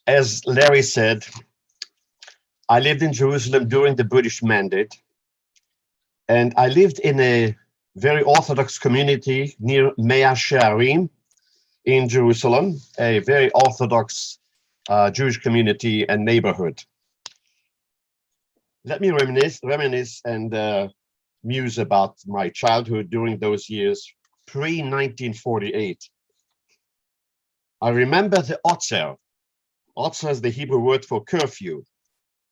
As Larry said, I lived in Jerusalem during the British Mandate, and I lived in a very Orthodox community near Mea Shearim in Jerusalem, a very Orthodox Jewish community and neighborhood. Let me reminisce and muse about my childhood during those years, pre-1948. I remember the Otzer. Otzer is the Hebrew word for curfew.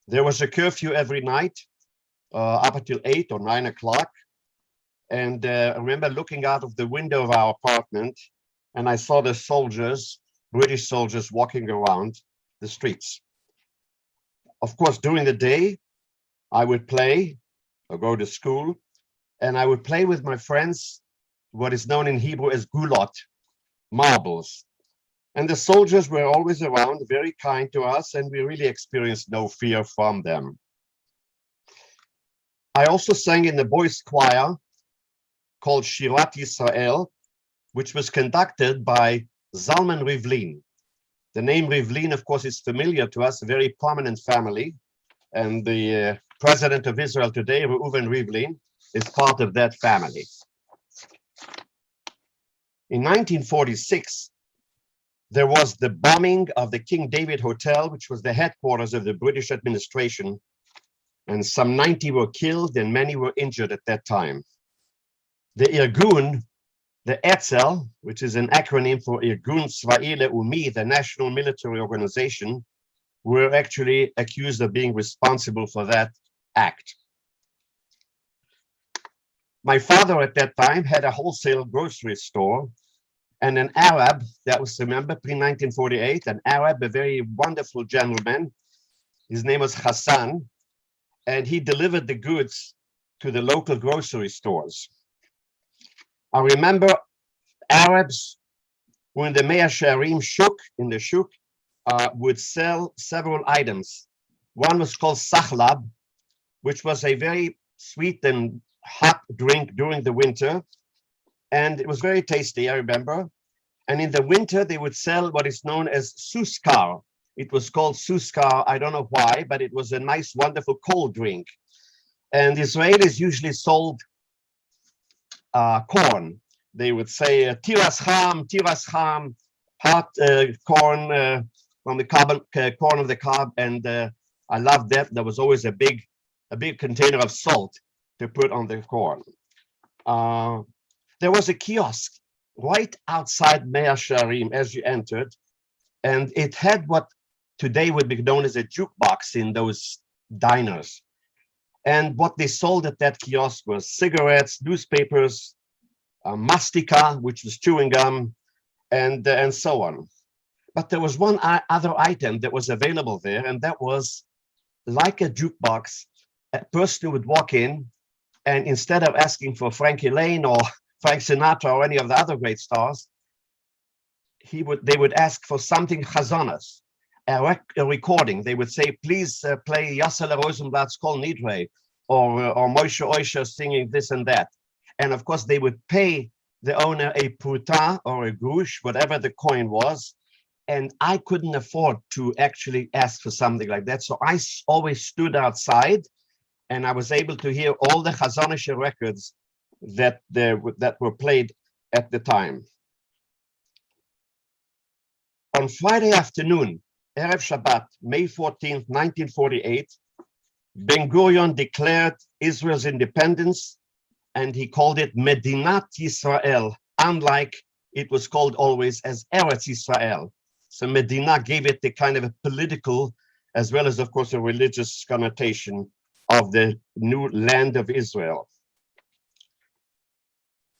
There was a curfew every night up until 8 or 9 o'clock. And I remember looking out of the window of our apartment, and I saw the soldiers, British soldiers, walking around the streets. Of course, during the day, I would play or go to school, and I would play with my friends what is known in Hebrew as gulot, marbles. And the soldiers were always around, very kind to us, and we really experienced no fear from them. I also sang in the boys' choir called Shirat Yisrael, which was conducted by Zalman Rivlin. The name Rivlin, of course, is familiar to us, a very prominent family. And the president of Israel today, Reuven Rivlin, is part of that family. In 1946, there was the bombing of the King David Hotel, which was the headquarters of the British administration. And some 90 were killed and many were injured at that time. The Irgun, the Etzel, which is an acronym for Irgun Tzva'i Le'umi, the national military organization, were actually accused of being responsible for that act. My father at that time had a wholesale grocery store, and an Arab, that was, remember, pre-1948, an Arab, a very wonderful gentleman, his name was Hazzan, and he delivered the goods to the local grocery stores. I remember Arabs, when the Mea Shearim shuk, in the shuk, would sell several items. One was called Sachlab, which was a very sweet and hot drink during the winter. And it was very tasty, I remember. And in the winter, they would sell what is known as suskar. It was called suskar, I don't know why, but it was a nice, wonderful cold drink. And Israelis usually sold corn. They would say tiras ham, hot corn from the corn of the cob. And I loved that. There was always a big container of salt to put on the corn. There was a kiosk right outside Mea Shearim as you entered, and it had what today would be known as a jukebox in those diners. And what they sold at that kiosk was cigarettes, newspapers, mastica, which was chewing gum, and so on. But there was one other item that was available there, and that was like a jukebox. A person would walk in, and instead of asking for Frankie Lane or Frank Sinatra or any of the other great stars, they would ask for something Hazanas, a recording. They would say, please play Yassel Rosenblatt's Kol Nidre or Moshe Oisha singing this and that. And of course, they would pay the owner a pruta or a grush, whatever the coin was. And I couldn't afford to actually ask for something like that. So I always stood outside, and I was able to hear all the Chazanish records that were played at the time. On Friday afternoon, Erev Shabbat, May 14th, 1948, Ben-Gurion declared Israel's independence, and he called it Medinat Yisrael, unlike it was called always as Eretz Yisrael. So Medina gave it the kind of a political, as well as, of course, a religious connotation of the new land of Israel.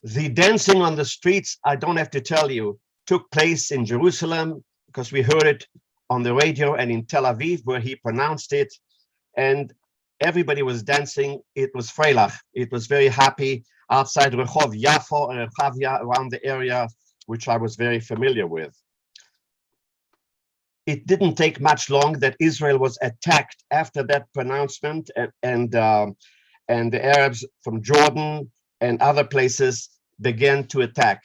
The dancing on the streets, I don't have to tell you, took place in Jerusalem because we heard it on the radio, and in Tel Aviv where he pronounced it, and everybody was dancing. It was Freilach. It was very happy outside Rehov Yafo and Rechavia, around the area, which I was very familiar with. It didn't take much long that Israel was attacked after that pronouncement, and the Arabs from Jordan and other places began to attack.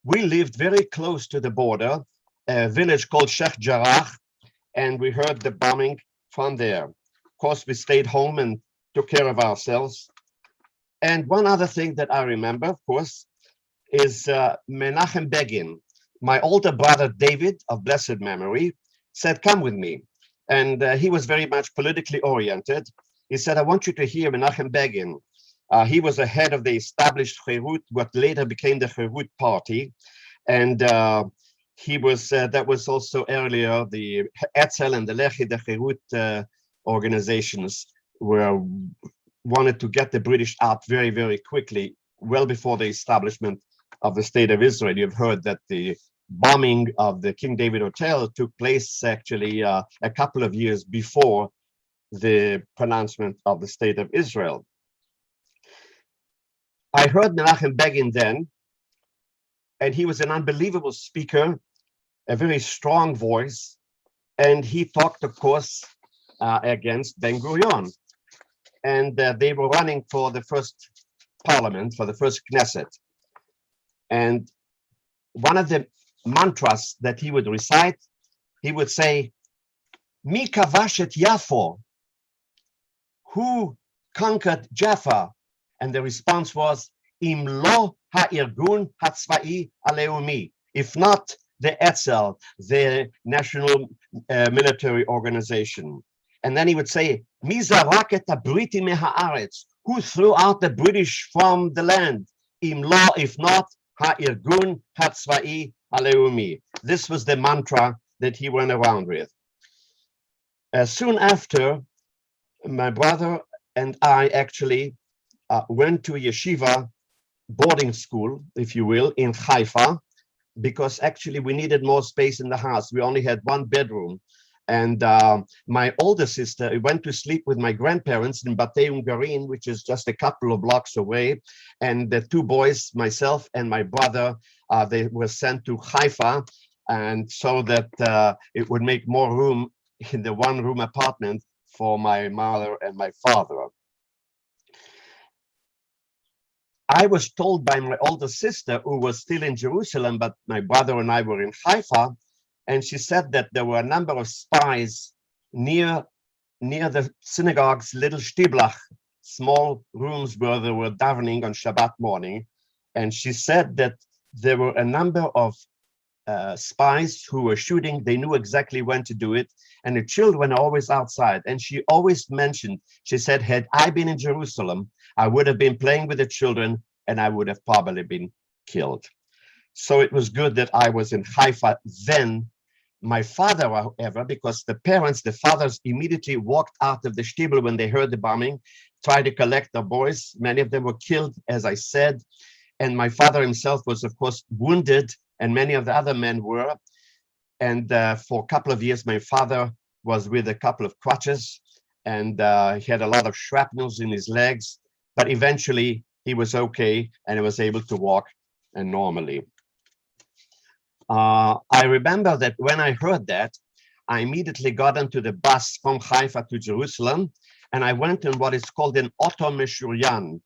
We lived very close to the border, a village called Sheikh Jarrah, and we heard the bombing from there. Of course, we stayed home and took care of ourselves. And one other thing that I remember, of course, is Menachem Begin. My older brother, David, of blessed memory, said, come with me. And he was very much politically oriented. He said, I want you to hear Menachem Begin. He was the head of the established Cherut, what later became the Cherut Party. And he was, that was also earlier, the Etzel and the Lechi, the Cherut organizations wanted to get the British out very, very quickly, well before the establishment of the State of Israel. You've heard that the bombing of the King David Hotel took place actually a couple of years before the pronouncement of the State of Israel. I heard Menachem Begin then, and he was an unbelievable speaker, a very strong voice, and he talked, of course, against Ben-Gurion. And they were running for the first parliament, for the first Knesset. And one of the mantras that he would recite, he would say, Mi kavash et Yafo? Who conquered Jaffa? And the response was, Im lo ha'irgun hatzva'i aleumi. If not the Etzel, the national military organization. And then he would say, Mi zarak et habriti meha'aretz? Who threw out the British from the land? Im lo, if not, ha'irgun hatzva'i aleumi. This was the mantra that he went around with. Soon after, my brother and I actually went to a yeshiva boarding school, if you will, in Haifa, because actually we needed more space in the house. We only had one bedroom. And my older sister went to sleep with my grandparents in Batei Ungarin, which is just a couple of blocks away. And the two boys, myself and my brother, they were sent to Haifa, and so that it would make more room in the one-room apartment for my mother and my father. I was told by my older sister, who was still in Jerusalem, but my brother and I were in Haifa, and she said that there were a number of spies near the synagogue's little shtiblach, small rooms where they were davening on Shabbat morning. And she said that there were a number of spies who were shooting. They knew exactly when to do it. And the children are always outside. And she always mentioned, she said, had I been in Jerusalem, I would have been playing with the children and I would have probably been killed. So it was good that I was in Haifa then. My father, however, because the fathers immediately walked out of the shtibel when they heard the bombing, tried to collect the boys. Many of them were killed, as I said. And my father himself was, of course, wounded, and many of the other men were. And for a couple of years, my father was with a couple of crutches, and he had a lot of shrapnels in his legs, but eventually he was okay, and he was able to walk normally. I remember that when I heard that, I immediately got onto the bus from Haifa to Jerusalem, and I went in what is called an Oto Meshuryan,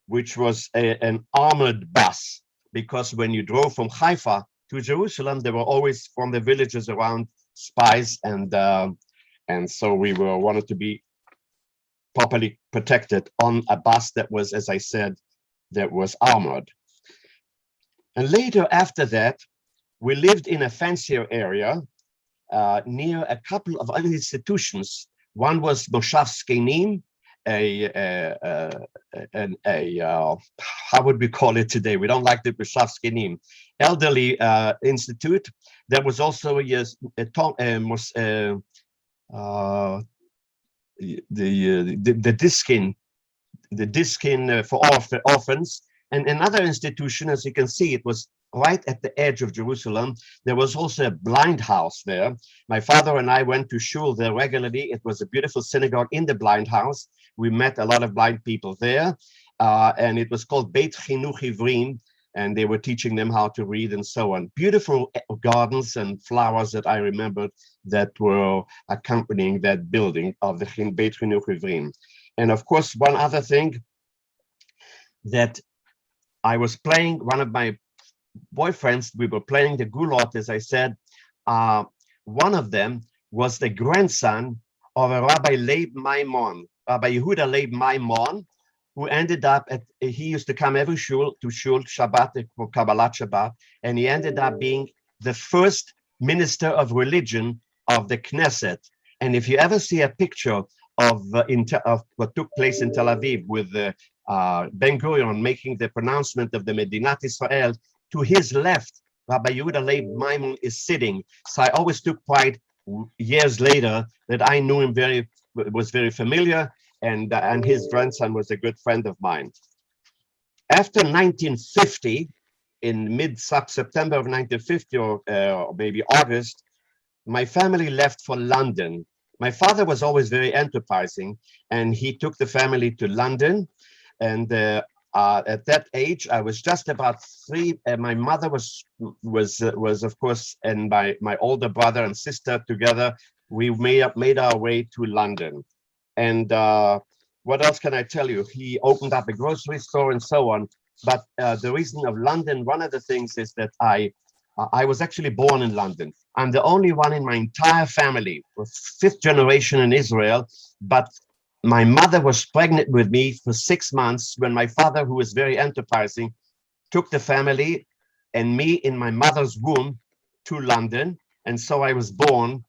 which was an armored bus, because when you drove from Haifa to Jerusalem, there were always from the villages around spies, and so we wanted to be properly protected on a bus that was, as I said, that was armored. And later after that, we lived in a fancier area near a couple of other institutions. One was Moshav Zkenim, how would we call it today? We don't like the Moshav Zkenim, elderly institute. There was also the Diskin for orphans, and another institution, as you can see, it was right at the edge of Jerusalem. There was also a blind house there. My father and I went to shul there regularly. It was a beautiful synagogue in the blind house. We met a lot of blind people there, and it was called Beit Chinuch Ivrim, and they were teaching them how to read and so on. Beautiful gardens and flowers that I remembered that were accompanying that building of the Beit Chinuch Ivrim. And of course, one other thing that I was playing, one of my boyfriends, we were playing the gulot, as I said. One of them was the grandson of a Rabbi Leib Maimon, Rabbi Yehuda Leib Maimon, who ended up he used to come every shul Shabbat for Kabbalat Shabbat, and he ended up being the first minister of religion of the Knesset. And if you ever see a picture of what took place in Tel Aviv with Ben Gurion making the pronouncement of the Medinat Israel, to his left, Rabbi Yehuda Leib Maimon is sitting. So I always took pride years later that I knew him was very familiar, and his grandson was a good friend of mine. After 1950, in mid-September of 1950, or maybe August, my family left for London. My father was always very enterprising, and he took the family to London. And at that age, I was just about 3. My mother was of course, and my older brother and sister together, we made our way to London. And what else can I tell you? He opened up a grocery store and so on. But the reason of London, one of the things is that I was actually born in London. I'm the only one in my entire family, 5th generation in Israel, but my mother was pregnant with me for 6 months when my father, who was very enterprising, took the family and me in my mother's womb to London. And so I was born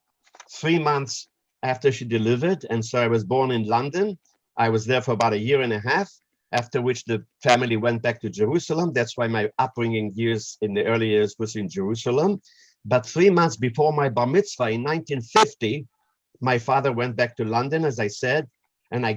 3 months after she delivered. And so I was born in London. I was there for about a year and a half, after which the family went back to Jerusalem. That's why my upbringing years in the early years was in Jerusalem. But 3 months before my bar mitzvah in 1950, my father went back to London, as I said, and I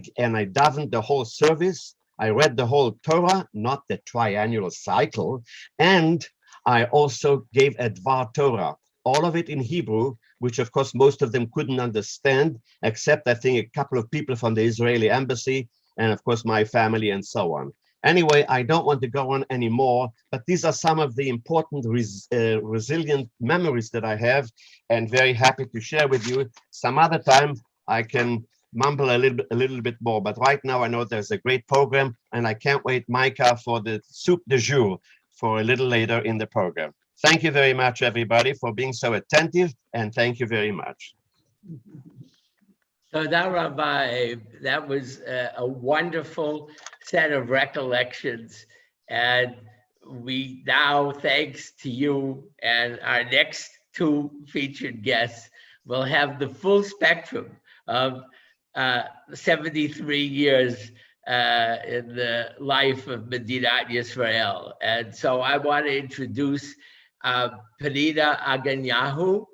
davened the whole service. I read the whole Torah, not the triannual cycle, and I also gave a Dvar Torah, all of it in Hebrew, which of course most of them couldn't understand, except I think a couple of people from the Israeli embassy, and of course my family and so on. Anyway, I don't want to go on anymore, but these are some of the important resilient memories that I have, and very happy to share with you. Some other time I can mumble a little bit more, but right now I know there's a great program, and I can't wait, Micah, for the soup du jour for a little later in the program. Thank you very much, everybody, for being so attentive, and thank you very much. So that, Rabbi, that was a wonderful set of recollections. And we now, thanks to you and our next 2 featured guests, will have the full spectrum of 73 years in the life of Medinat Yisrael. And so I want to introduce Pnina Agenyahu,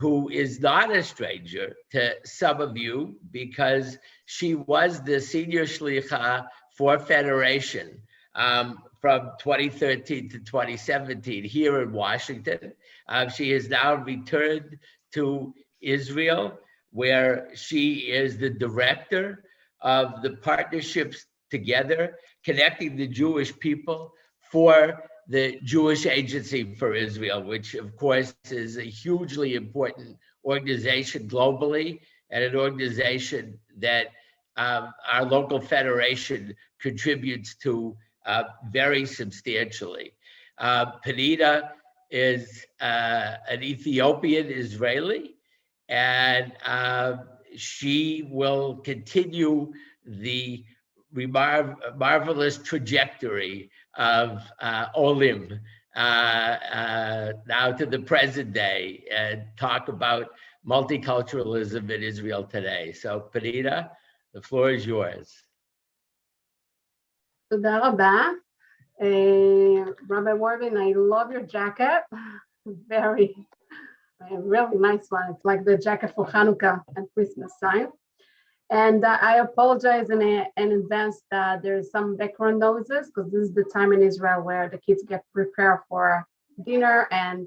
who is not a stranger to some of you because she was the senior shlicha for Federation from 2013 to 2017 here in Washington. She has now returned to Israel, where she is the director of the Partnerships Together, connecting the Jewish people for the Jewish Agency for Israel, which of course is a hugely important organization globally, and an organization that our local federation contributes to very substantially. Pnina is an Ethiopian Israeli, and she will continue the marvelous trajectory of Olim now to the present day, and talk about multiculturalism in Israel today. So Pnina, the floor is yours. תודה רבה. Rabbi Warvin, I love your jacket. Very, really nice one. It's like the jacket for Hanukkah and Christmas time. And I apologize in advance that there's some background noises, because this is the time in Israel where the kids get prepared for dinner and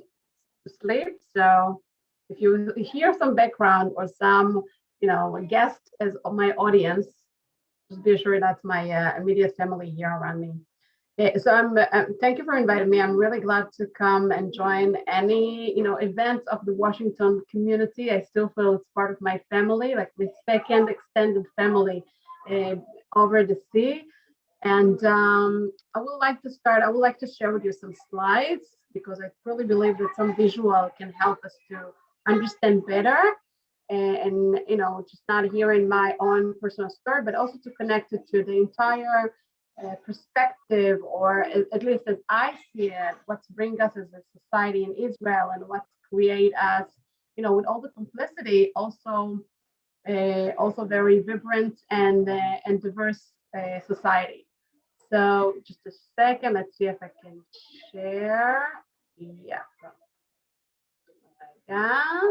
sleep. So if you hear some background or some, guest as my audience, just be sure that's my immediate family here around me. So thank you for inviting me. I'm really glad to come and join any, events of the Washington community. I still feel it's part of my family, like my second extended family over the sea. And I would like to share with you some slides, because I truly believe that some visual can help us to understand better, and just not hearing my own personal story, but also to connect it to the entire perspective, or at least as I see it, what's bring us as a society in Israel, and what's create us, with all the complexity, also very vibrant and diverse society. So just a second, let's see if I can share. Yeah. Yeah.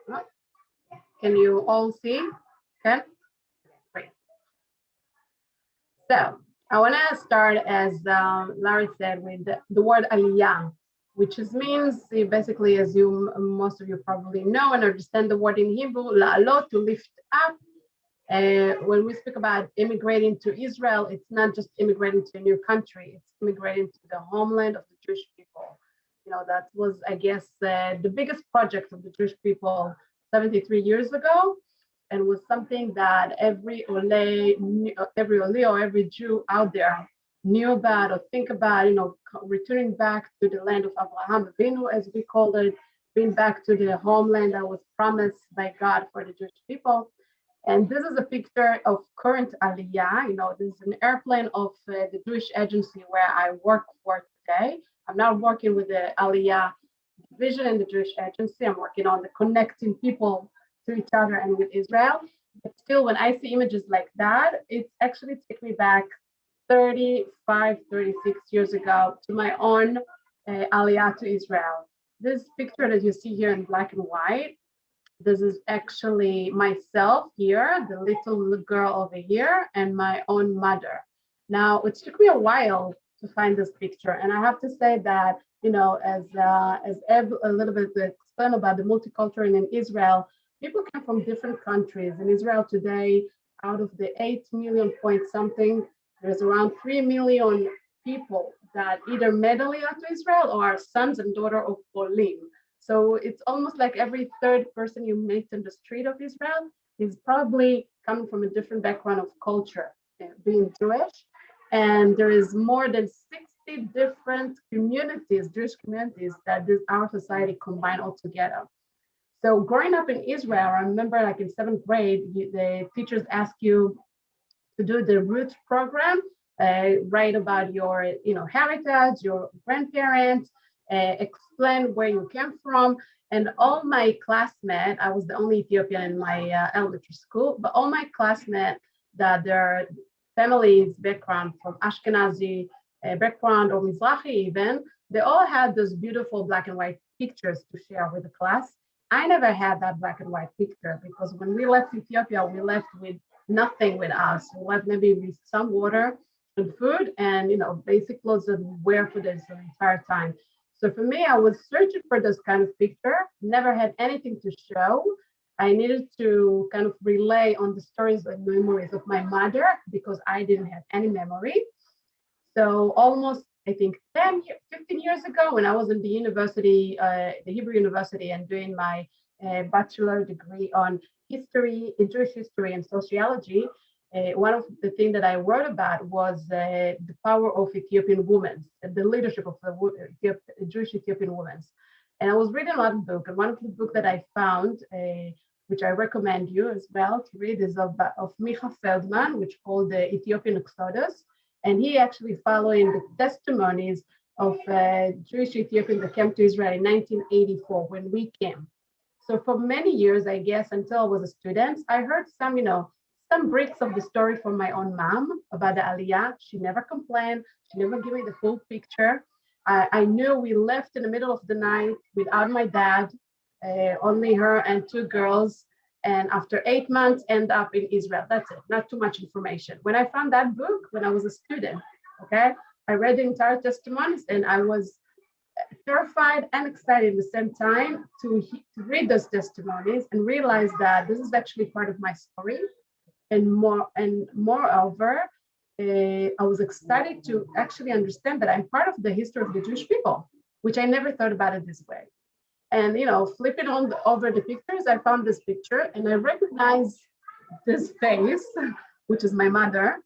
Okay. Can you all see? Okay. Great. So I want to start, as Larry said, with the word aliyah, which means basically, as most of you probably know and understand the word in Hebrew, la'alot, to lift up. When we speak about immigrating to Israel, it's not just immigrating to a new country, it's immigrating to the homeland of the Jewish people. That was, I guess, the biggest project of the Jewish people 73 years ago, and was something that every Ole or every Jew out there knew about or think about, returning back to the land of Abraham Avinu, as we called it, being back to the homeland that was promised by God for the Jewish people. And this is a picture of current Aliyah. This is an airplane of the Jewish agency where I work for today. I'm not working with the Aliyah division in the Jewish agency. I'm working on the connecting people to each other and with Israel. But still, when I see images like that, it actually takes me back 35, 36 years ago to my own Aliyah to Israel. This picture that you see here in black and white, this is actually myself here, the little girl over here, and my own mother. Now, it took me a while to find this picture, and I have to say that, as Eb a little bit explained about the multiculturalism in Israel, people come from different countries. In Israel today, out of the 8 million point something, there's around 3 million people that either made Aliyah to Israel or are sons and daughters of Olim. So it's almost like every third person you meet in the street of Israel is probably coming from a different background of culture, being Jewish. And there is more than 60 different communities, Jewish communities, that our society combined all together. So growing up in Israel, I remember like in 7th grade, the teachers ask you to do the root program, write about your heritage, your grandparents, explain where you came from. And all my classmates, I was the only Ethiopian in my elementary school, but all my classmates that their families background from Ashkenazi background or Mizrahi even, they all had those beautiful black and white pictures to share with the class. I never had that black and white picture, because when we left Ethiopia, we left with nothing with us. We left maybe with some water and food and basic clothes that we wear for this entire time. So for me, I was searching for this kind of picture, never had anything to show. I needed to kind of relay on the stories and memories of my mother, because I didn't have any memory. So almost, I think 15 years ago, when I was in the university, the Hebrew University, and doing my bachelor degree on history, Jewish history and sociology, one of the things that I wrote about was the power of Ethiopian women, the leadership of the Jewish Ethiopian women. And I was reading a lot of books, and one of the books that I found, which I recommend you as well to read, is of Micah Feldman, which called the Ethiopian Exodus. And he actually following the testimonies of Jewish Ethiopians that came to Israel in 1984 when we came. So for many years, I guess, until I was a student, I heard some breaks of the story from my own mom about the Aliyah. She never complained. She never gave me the full picture. I knew we left in the middle of the night without my dad, only her and 2 girls. And after 8 months, end up in Israel. That's it, not too much information. When I found that book, when I was a student, okay, I read the entire testimonies, and I was terrified and excited at the same time to read those testimonies and realize that this is actually part of my story. And moreover, I was excited to actually understand that I'm part of the history of the Jewish people, which I never thought about it this way. And flipping over the pictures, I found this picture, and I recognized this face, which is my mother.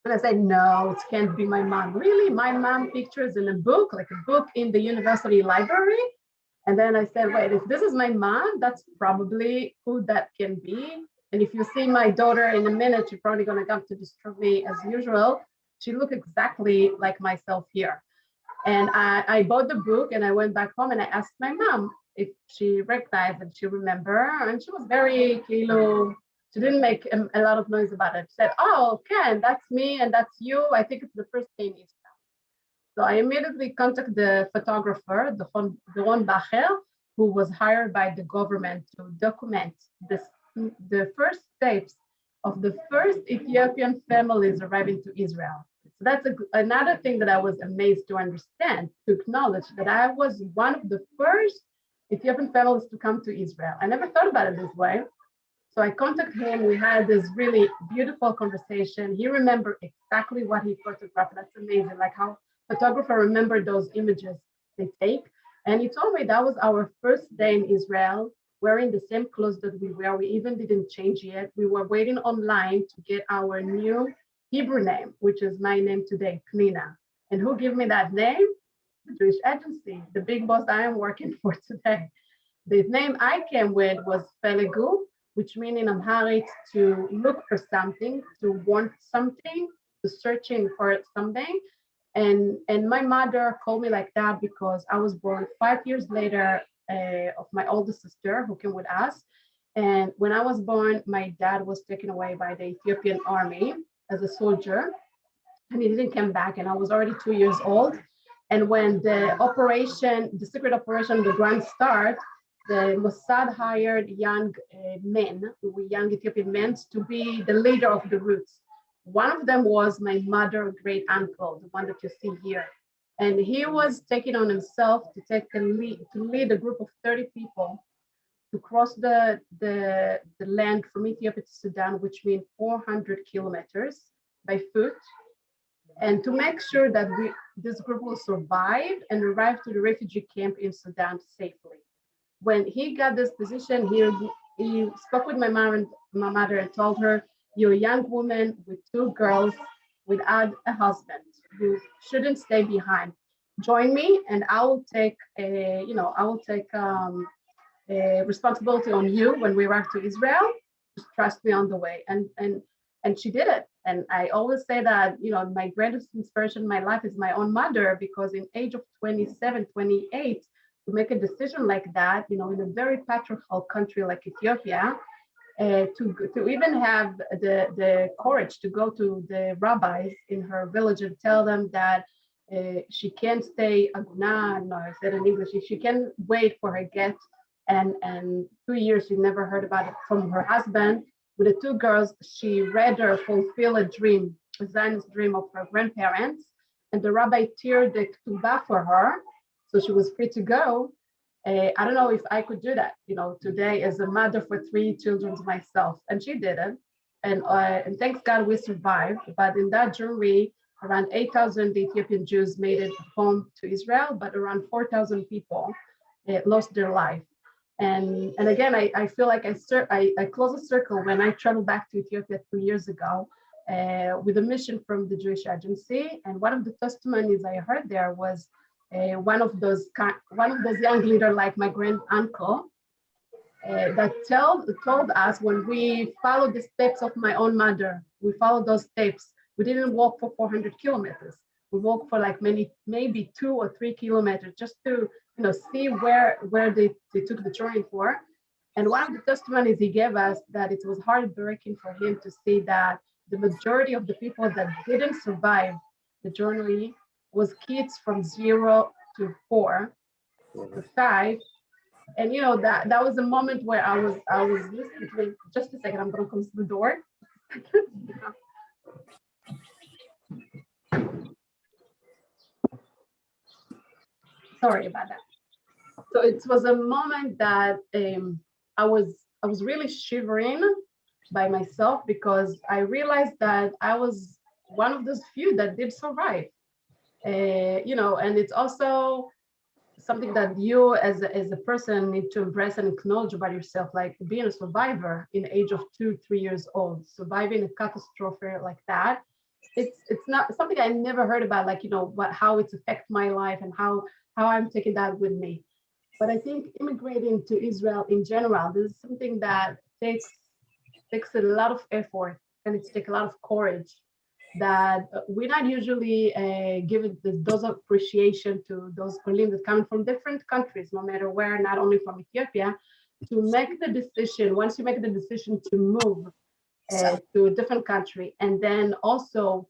And I said, no, it can't be my mom. Really? My mom pictures in a book, like a book in the university library? And then I said, wait, if this is my mom, that's probably who that can be. And if you see my daughter in a minute, she's probably going to come to disturb me as usual. She looked exactly like myself here. And I bought the book and I went back home and I asked my mom if she recognized and she remember. And she was very, she didn't make a lot of noise about it. She said, oh, Ken, that's me and that's you. I think it's the first name is. So I immediately contacted the photographer, the Ron Bacher, who was hired by the government to document the first steps of the first Ethiopian families arriving to Israel. So that's another thing that I was amazed to understand, to acknowledge that I was one of the first Ethiopian families to come to Israel. I never thought about it this way. So I contacted him. We had this really beautiful conversation. He remembered exactly what he photographed. That's amazing, like how photographer remembered those images they take. And he told me that was our first day in Israel, wearing the same clothes that we wear. We even didn't change yet. We were waiting online to get our new Hebrew name, which is my name today, Pnina. And who gave me that name? The Jewish agency, the big boss I am working for today. The name I came with was Felegu, which means in Amharic to look for something, to want something, to searching for something. And my mother called me like that because I was born 5 years later of my oldest sister who came with us. And when I was born, my dad was taken away by the Ethiopian army as a soldier, and he didn't come back. And I was already 2 years old. And when the secret operation, the Grand Start, the Mossad hired young men, young Ethiopian men, to be the leader of the roots. One of them was my mother, great uncle, the one that you see here. And he was taking on himself to lead a group of 30 people to cross the land from Ethiopia to Sudan, which means 400 kilometers by foot, and to make sure that this group will survive and arrive to the refugee camp in Sudan safely. When he got this position, he spoke with my mother and told her, you're a young woman with 2 girls without a husband. You shouldn't stay behind. Join me, and I will take responsibility on you when we arrive to Israel. Just trust me on the way. And she did it. And I always say that, my greatest inspiration in my life is my own mother, because in age of 27, 28, to make a decision like that, in a very patriarchal country like Ethiopia, to even have the courage to go to the rabbis in her village and tell them that she can't stay aguna, no, I said in English, she can wait for her get, and 2 years she never heard about it from her husband. With the 2 girls, she rather fulfill a dream, a Zionist dream of her grandparents, and the rabbi tiered the ketubah for her, so she was free to go. I don't know if I could do that, today as a mother for 3 children myself, and she did it. And thanks God we survived. But in that journey, around 8,000 Ethiopian Jews made it home to Israel, but around 4,000 people lost their life. And again, I feel like I close a circle when I traveled back to Ethiopia 2 years ago with a mission from the Jewish Agency. And one of the testimonies I heard there was one of those young leaders like my grand uncle that told us, when we followed the steps of my own mother, we followed those steps. We didn't walk for 400 kilometers. We walked for like maybe 2 or 3 kilometers just to see where they took the journey for. And one of the testimonies he gave us, that it was heartbreaking for him to see that the majority of the people that didn't survive the journey was kids from 0 to 4 to 5. And that was a moment where I was listening to him. Just a second, I'm gonna close the door. Sorry about that. So it was a moment that I was really shivering by myself, because I realized that I was one of those few that did survive. And it's also something that you as a person need to embrace and acknowledge about yourself, like being a survivor in the age of 2-3 years old, surviving a catastrophe like that, it's not something I never heard about, like, how it's affect my life and how I'm taking that with me. But I think immigrating to Israel in general, this is something that takes a lot of effort, and it takes a lot of courage that we're not usually given the dose of appreciation to those Golim that come from different countries, no matter where, not only from Ethiopia, to make the decision, once you make the decision to move to a different country, and then also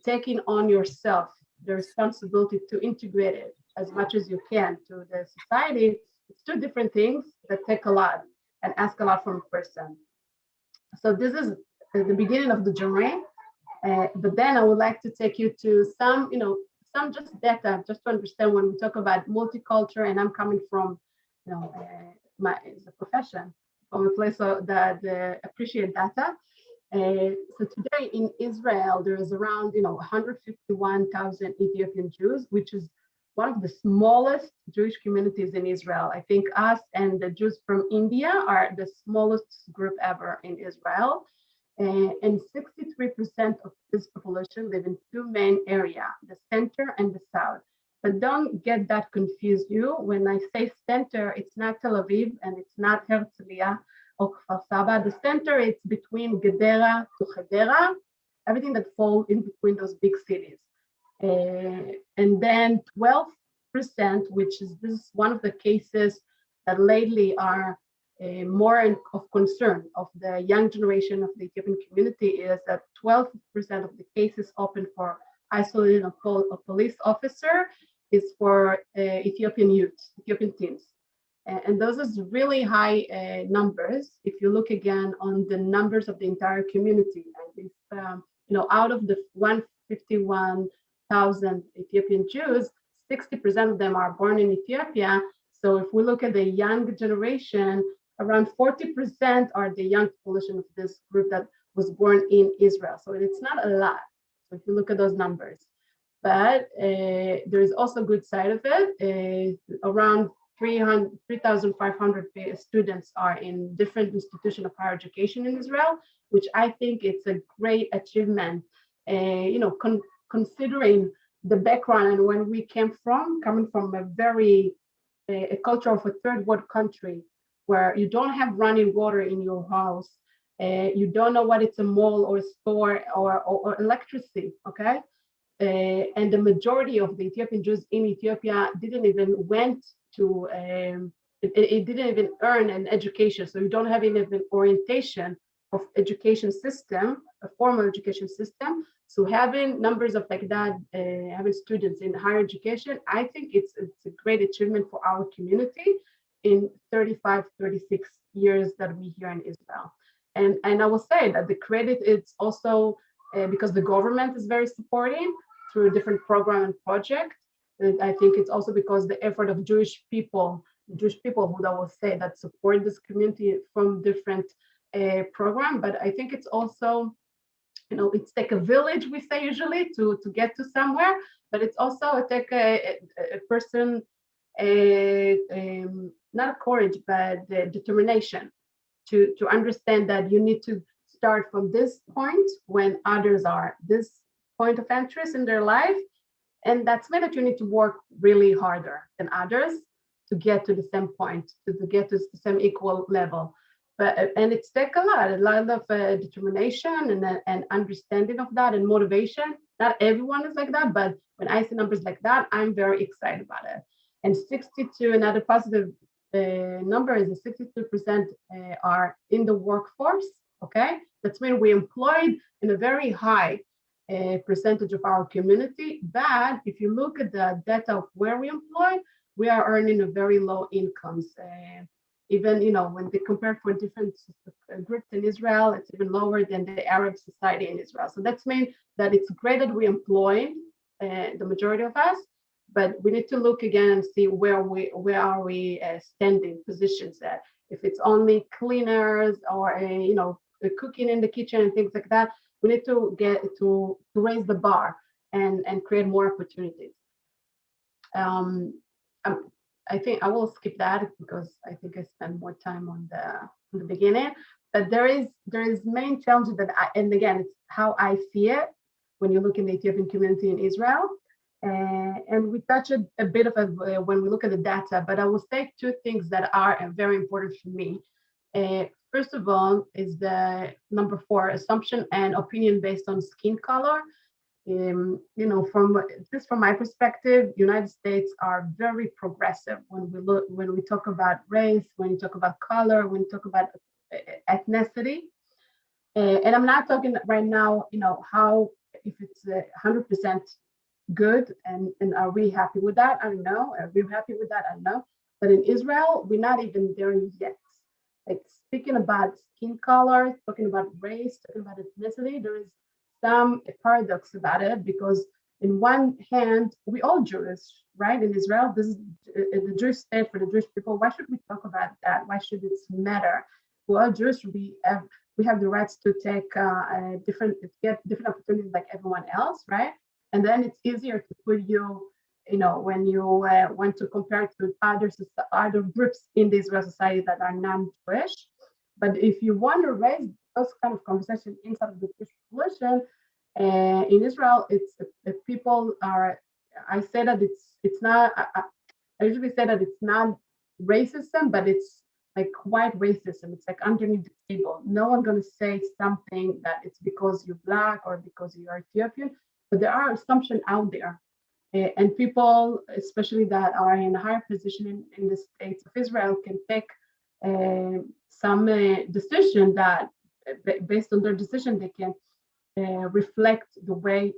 taking on yourself the responsibility to integrate it as much as you can to the society. It's two different things that take a lot and ask a lot from a person. So this is the beginning of the journey. But then I would like to take you to some just data, just to understand when we talk about multicultural, and I'm coming from, my as a profession, from a place that appreciate data. So today in Israel, there is around 151,000 Ethiopian Jews, which is one of the smallest Jewish communities in Israel. I think us and the Jews from India are the smallest group ever in Israel. And 63% of this population live in two main areas, the center and the south. But don't get that confused. When I say center, it's not Tel Aviv and it's not Herzliya or Kfar Saba. The center, it's between Gedera to Hadera, everything that falls in between those big cities. And then 12%, which is this one of the cases that lately are more of concern of the young generation of the Ethiopian community, is that 12% of the cases open for isolating a police officer is for Ethiopian youth, Ethiopian teens. And those is really high numbers. If you look again on the numbers of the entire community, and if, out of the 151,000 Ethiopian Jews, 60% of them are born in Ethiopia. So if we look at the young generation, around 40% are the young population of this group that was born in Israel. So it's not a lot. So if you look at those numbers, but there is also a good side of it. Around 3,500 students are in different institutions of higher education in Israel, which I think it's a great achievement. Considering the background and when we coming from a culture of a third world country, where you don't have running water in your house, you don't know what it's a mall or a store or electricity, okay? And the majority of the Ethiopian Jews in Ethiopia didn't even went to, it didn't even earn an education. So you don't have even orientation of education system, a formal education system. So having numbers of like that, having students in higher education, I think it's a great achievement for our community in 35, 36 years that we here in Israel. And I will say that the credit is also because the government is very supporting through a different program and project. And I think it's also because the effort of Jewish people who I will say that support this community from different program. But I think it's also, it's like a village, we say usually, to get to somewhere, but it's also take a person, not courage, but the determination to understand that you need to start from this point when others are this point of interest in their life. And that's meant that you need to work really harder than others to get to the same point, to get to the same equal level. And it's take a lot of determination and understanding of that and motivation. Not everyone is like that, but when I see numbers like that, I'm very excited about it. And 62, another positive number is that 62% are in the workforce, okay? That's when we employed in a very high percentage of our community. But if you look at the data of where we employ, we are earning a very low incomes. Even, when they compare for different groups in Israel, it's even lower than the Arab society in Israel. So that's mean that it's great that we employ the majority of us, but we need to look again and see where are we standing positions at. If it's only cleaners or cooking in the kitchen and things like that, we need to get to raise the bar and create more opportunities. I think I will skip that because I think I spent more time on the beginning. But there is main challenge and again, it's how I see it. when you look in the Ethiopian community in Israel. And we touch a bit of it when we look at the data, but I will say two things that are very important for me. First of all is the number 4, assumption and opinion based on skin color. From my perspective, United States are very progressive when we talk about race, when you talk about color, when you talk about ethnicity. And I'm not talking right now, how if it's 100% good and are we happy with that? I don't know. Are we happy with that? I don't know. But in Israel, we're not even there yet. Like speaking about skin color, talking about race, talking about ethnicity, there is some paradox about it because in one hand, we all Jewish, right? In Israel, this is the Jewish state for the Jewish people. Why should we talk about that? Why should it matter? We're all Jewish. We have the rights to get different opportunities like everyone else, right? And then it's easier to put you, when you want to compare to other groups in the Israel society that are non-Jewish. But if you want to raise those kind of conversation inside of the Jewish population, in Israel, it's people are. I say that it's not. I usually say that it's not racism, but it's like white racism. It's like underneath the table. No one's going to say something that it's because you're Black or because you are Ethiopian. But there are assumptions out there. And people, especially that are in a higher position in the states of Israel, can take some decision that, based on their decision, they can reflect the way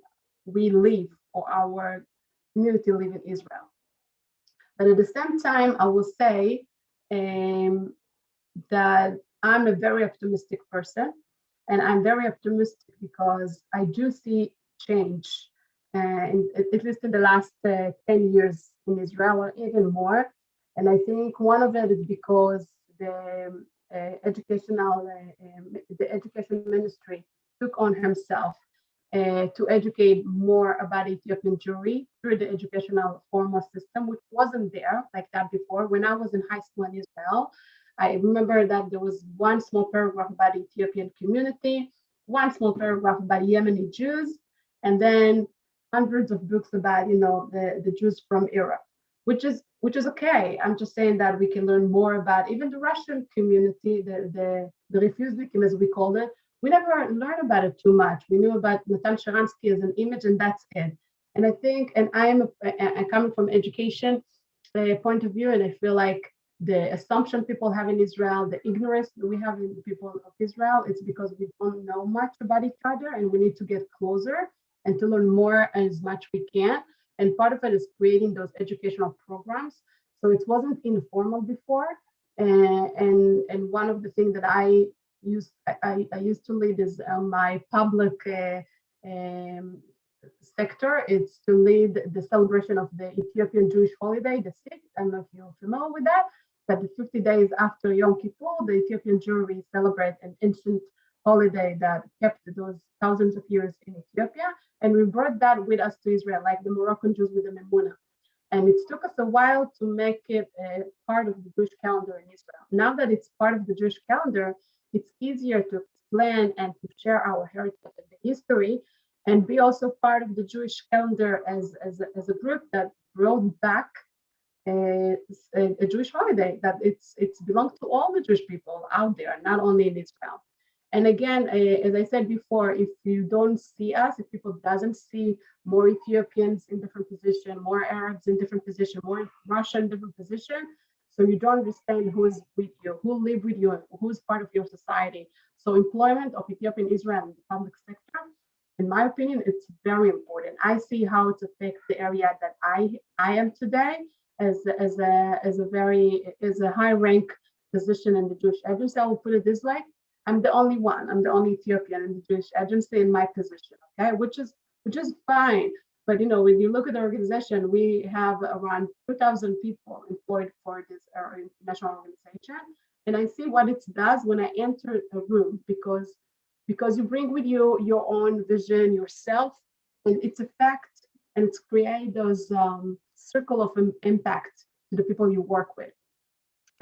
we live or our community live in Israel. But at the same time, I will say that I'm a very optimistic person. And I'm very optimistic because I do see change, at least in the last 10 years in Israel or even more. And I think one of it is because the education ministry took on himself to educate more about Ethiopian Jewry through the educational formal system, which wasn't there like that before. When I was in high school in Israel, I remember that there was one small paragraph about the Ethiopian community, one small paragraph about Yemeni Jews, and then hundreds of books about the Jews from Europe, which is okay. I'm just saying that we can learn more about even the Russian community, the refugee, as we called it. We never learned about it too much. We knew about Natan Sharansky as an image, and that's it. And I think, and I'm coming from education point of view, and I feel like the assumption people have in Israel, the ignorance that we have in the people of Israel, it's because we don't know much about each other, and we need to get closer and to learn more as much we can. And part of it is creating those educational programs. So it wasn't informal before. And one of the things that I used to lead is my public sector. It's to lead the celebration of the Ethiopian Jewish holiday, the 6th. I don't know if you're familiar with that, but the 50 days after Yom Kippur, the Ethiopian Jewry celebrate an ancient holiday that kept those thousands of years in Ethiopia. And we brought that with us to Israel, like the Moroccan Jews with the Memuna. And it took us a while to make it a part of the Jewish calendar in Israel. Now that it's part of the Jewish calendar, it's easier to explain and to share our heritage and the history, and be also part of the Jewish calendar as a group that brought back a Jewish holiday, that it's belongs to all the Jewish people out there, not only in Israel. And again, as I said before, if you don't see us, if people doesn't see more Ethiopians in different position, more Arabs in different position, more Russian in different position, so you don't understand who is with you, who live with you, who's part of your society. So employment of Ethiopian Israel in the public sector, in my opinion, it's very important. I see how it affects the area that I am today as a high rank position in the Jewish agency. I will put it this way. I'm the only one. I'm the only Ethiopian in the Jewish agency in my position, okay, which is fine. But when you look at the organization, we have around 2,000 people employed for this international organization, and I see what it does when I enter a room because you bring with you your own vision, yourself, and it's a fact, and it's create those circle of impact to the people you work with.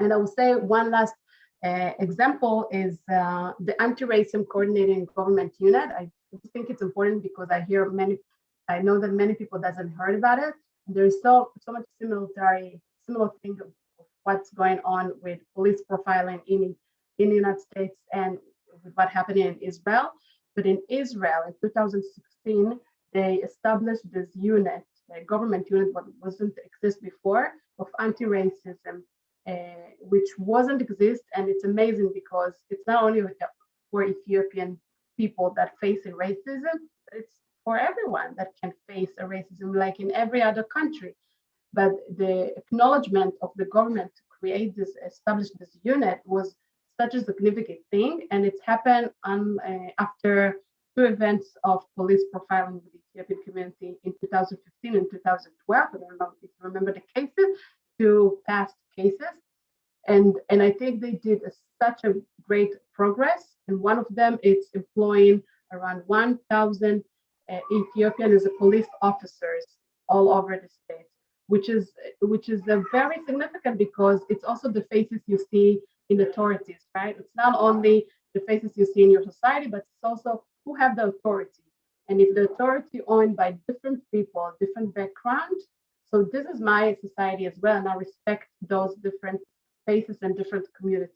And I will say one last example is the anti-racism coordinating government unit. just think it's important because I know that many people doesn't heard about it. There's so much similar thing of what's going on with police profiling in the United States and with what happened in Israel. But in Israel in 2016, they established this unit, a government unit, what wasn't exist before, of anti-racism, which wasn't exist. And it's amazing because it's not only for Ethiopian people that facing racism, but it's for everyone that can face a racism like in every other country. But the acknowledgement of the government to create this, establish this unit was such a significant thing. And it's happened after two events of police profiling with the Ethiopian community in 2015 and 2012. I don't know if you remember the cases, two past cases. And I think they did such a great progress. And one of them is employing around 1,000 Ethiopian as a police officers all over the state, which is very significant because it's also the faces you see in authorities, right? It's not only the faces you see in your society, but it's also who have the authority. And if the authority owned by different people, different background, so this is my society as well, and I respect those different faces and different communities.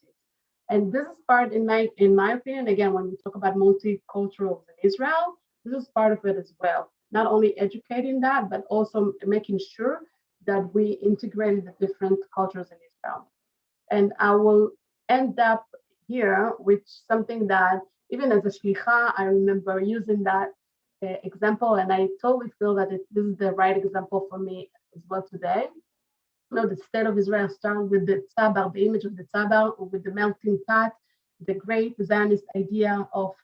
And this is part, in my opinion, again, when we talk about multiculturalism in Israel, this is part of it as well. Not only educating that, but also making sure that we integrate the different cultures in Israel. And I will end up here with something that, even as a shlicha, I remember using that example, and I totally feel that this is the right example for me as well today. The state of Israel started with the tzabar, the image of the tzabar, with the melting pot, the great Zionist idea of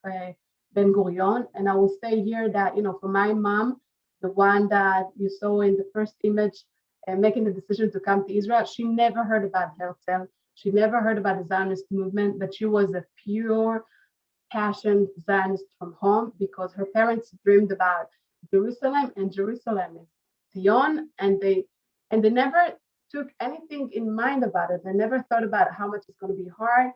Ben Gurion. And I will say here that, for my mom, the one that you saw in the first image, making the decision to come to Israel, she never heard about Herzl. She never heard about the Zionist movement, but she was a pure, passionate Zionist from home because her parents dreamed about Jerusalem, and Jerusalem is Zion, and they never took anything in mind about it. They never thought about how much it's going to be hard,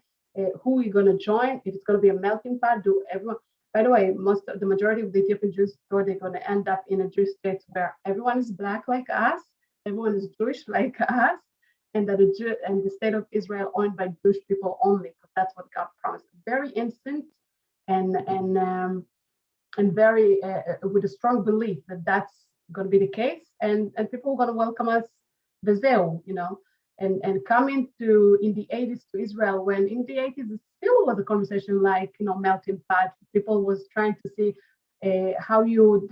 who you're going to join, if it's going to be a melting pot, do everyone. By the way, the majority of the Ethiopian Jews thought they're going to end up in a Jewish state where everyone is black like us, everyone is Jewish like us, and that the state of Israel owned by Jewish people only, because that's what God promised. Very instant and very with a strong belief that that's going to be the case, and people are going to welcome us, and coming in the 80s to Israel, when in the 80s it still was a conversation like, melting pot. People was trying to see how you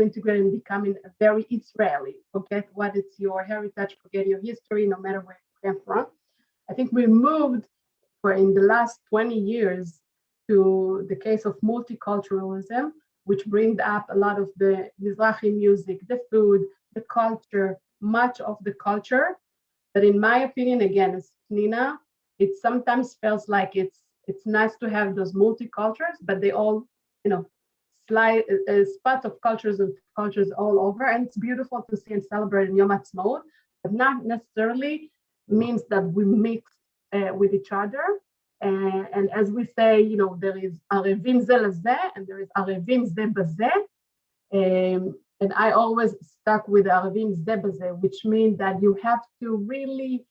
integrate and becoming a very Israeli. Forget what is your heritage, forget your history, no matter where you came from. I think we moved in the last 20 years to the case of multiculturalism, which brings up a lot of the Mizrahi music, the food, the culture, much of the culture. But in my opinion, again, as Pnina, it sometimes feels like it's nice to have those multicultures, but they all, slide spots of cultures all over. And it's beautiful to see and celebrate in Yom Ha'Atzmaut, but not necessarily means that we mix with each other. And as we say, there is arevim ze lezeh and there is arevim ze bazeh. And I always stuck with arevim ze bazeh, which means that you have to really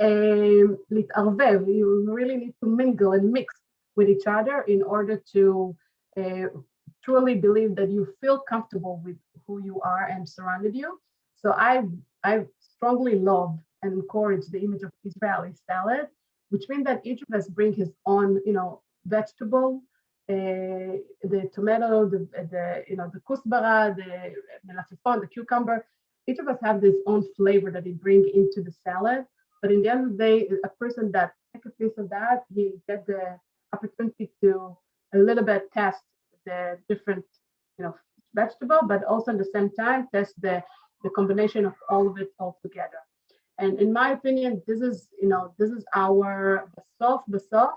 להתערבב, you really need to mingle and mix with each other in order to truly believe that you feel comfortable with who you are and surrounded you. So I strongly love and encourage the image of Israeli salad, which means that each of us bring his own, vegetable, the tomato, the kusbara, the melafifon, the cucumber. Each of us have this own flavor that they bring into the salad. But in the end of the day, a person that takes a piece of that, he get the opportunity to a little bit test the different, vegetable, but also at the same time test the combination of all of it all together. And in my opinion, this is our besaf.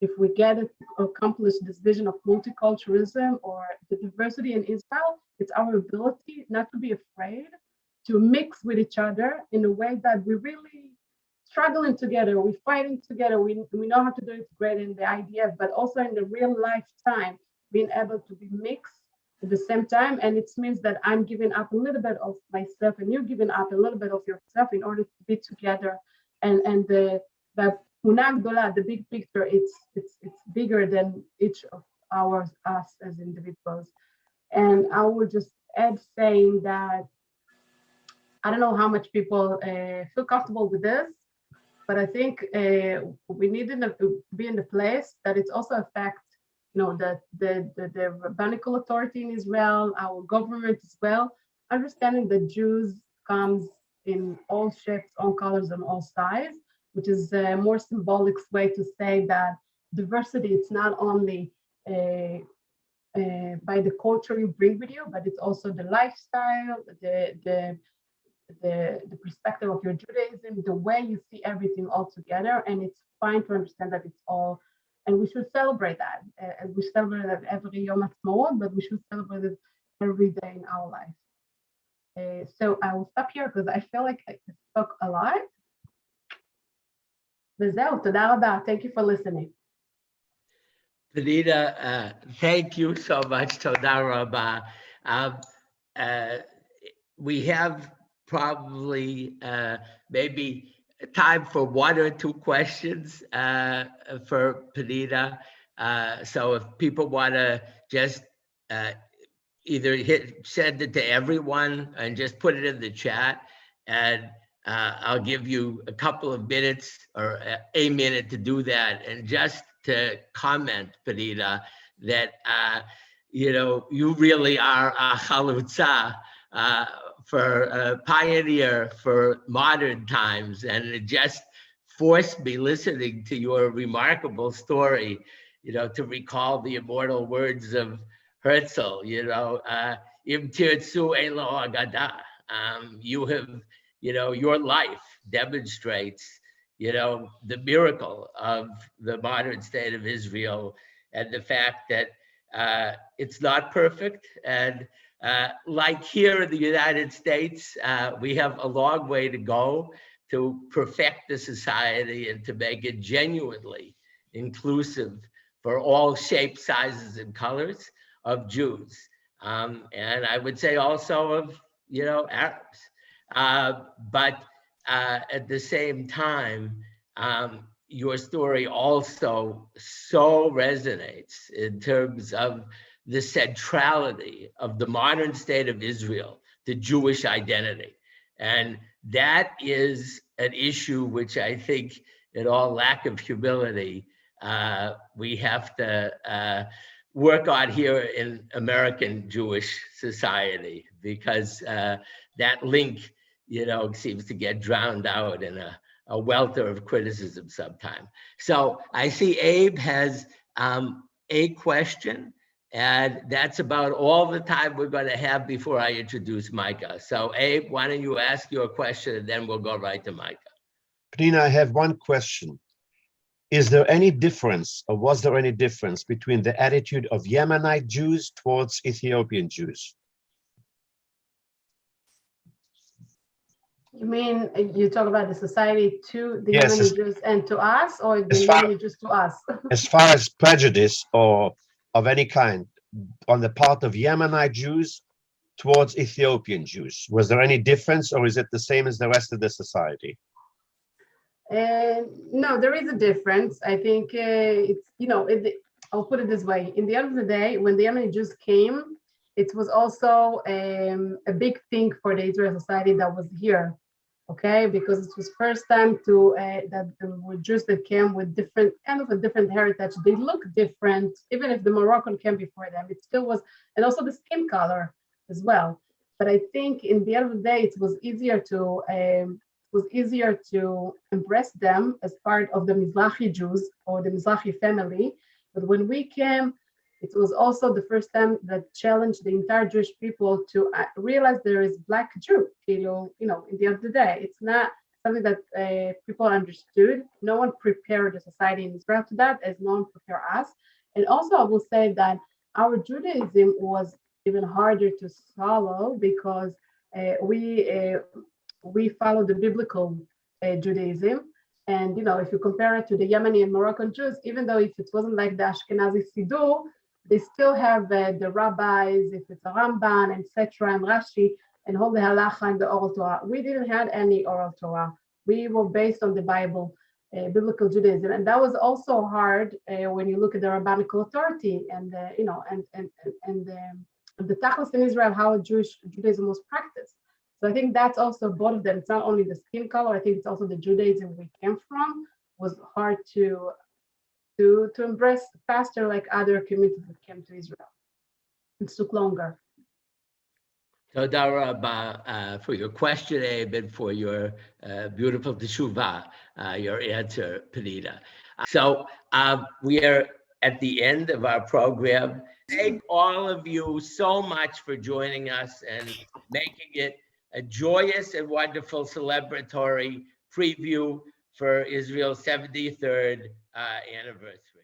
If we get to accomplish this vision of multiculturalism or the diversity in Israel, it's our ability not to be afraid to mix with each other in a way that we really struggling together, we're fighting together, we know how to do it great in the IDF, but also in the real lifetime, being able to be mixed at the same time. And it means that I'm giving up a little bit of myself and you're giving up a little bit of yourself in order to be together. And the Tmuna Gdola, the big picture, it's bigger than each of us as individuals. And I would just add saying that I don't know how much people feel comfortable with this, but I think we need to be in the place that it's also affects, that the rabbinical authority in Israel, our government as well, understanding that Jews comes in all shapes, all colors, and all sizes, which is a more symbolic way to say that diversity, it's not only by the culture you bring with you, but it's also the lifestyle, the perspective of your Judaism, the way you see everything all together. And it's fine to understand that it's all, and we should celebrate that. We celebrate that every Yom Ha'Atzmaut, but we should celebrate it every day in our life. So I will stop here because I feel like I spoke a lot. וזהו, תודה רבה. Thank you for listening. Pnina, thank you so much. Toda rabba. We have probably maybe time for one or two questions for Pnina. So if people want to just either send it to everyone and just put it in the chat, and I'll give you a couple of minutes or a minute to do that, and just to comment, Pnina, that you really are a chalutza, for a pioneer for modern times, and it just forced me, listening to your remarkable story, to recall the immortal words of Herzl. Im tirtzu ein lo agada. You have, your life demonstrates, the miracle of the modern state of Israel, and the fact that it's not perfect. And like here in the United States, we have a long way to go to perfect the society and to make it genuinely inclusive for all shapes, sizes, and colors of Jews. And I would say also of, Arabs. But at the same time, your story also so resonates in terms of the centrality of the modern state of Israel to Jewish identity. And that is an issue which I think, in all lack of humility, we have to work on here in American Jewish society, because that link, seems to get drowned out in a welter of criticism sometimes. So I see Abe has a question, and that's about all the time we're going to have before I introduce Micah. So Abe, why don't you ask your question, and then we'll go right to Micah. Pnina, I have one question. Is there any difference, or was there any difference between the attitude of Yemenite Jews towards Ethiopian Jews? You mean you talk about the society to the Yes, Yemeni Jews and to us, or the Yemeni Jews to us? As far as prejudice or of any kind on the part of Yemenite Jews towards Ethiopian Jews, was there any difference, or is it the same as the rest of the society? No, there is a difference. I think it's, I'll put it this way. In the end of the day, when the Yemeni Jews came, it was also a big thing for the Israeli society that was here, okay? Because it was first time that there were Jews that came with different heritage. They look different, even if the Moroccan came before them. It still was, and also the skin color as well. But I think in the end of the day, it was easier to embrace them as part of the Mizrahi Jews or the Mizrahi family. But when we came, it was also the first time that challenged the entire Jewish people to realize there is Black Jew. In the end of the day, it's not something that people understood. No one prepared the society in Israel to that, as no one prepared us. And also, I will say that our Judaism was even harder to swallow because we follow the biblical Judaism. And, if you compare it to the Yemeni and Moroccan Jews, even though if it wasn't like the Ashkenazi Siddur, they still have the rabbis, if it's a Ramban, etc., and Rashi, and all the halacha and the oral Torah. We didn't have any oral Torah. We were based on the Bible, biblical Judaism, and that was also hard when you look at the rabbinical authority and the tachlis in Israel, how Judaism was practiced. So I think that's also both of them. It's not only the skin color. I think it's also the Judaism we came from was hard to embrace faster, like other communities that came to Israel. It took longer. Toda rabba for your question, Abe, and for your beautiful teshuvah, your answer, Pnina. So we are at the end of our program. Thank all of you so much for joining us and making it a joyous and wonderful celebratory preview for Israel's 73rd anniversary.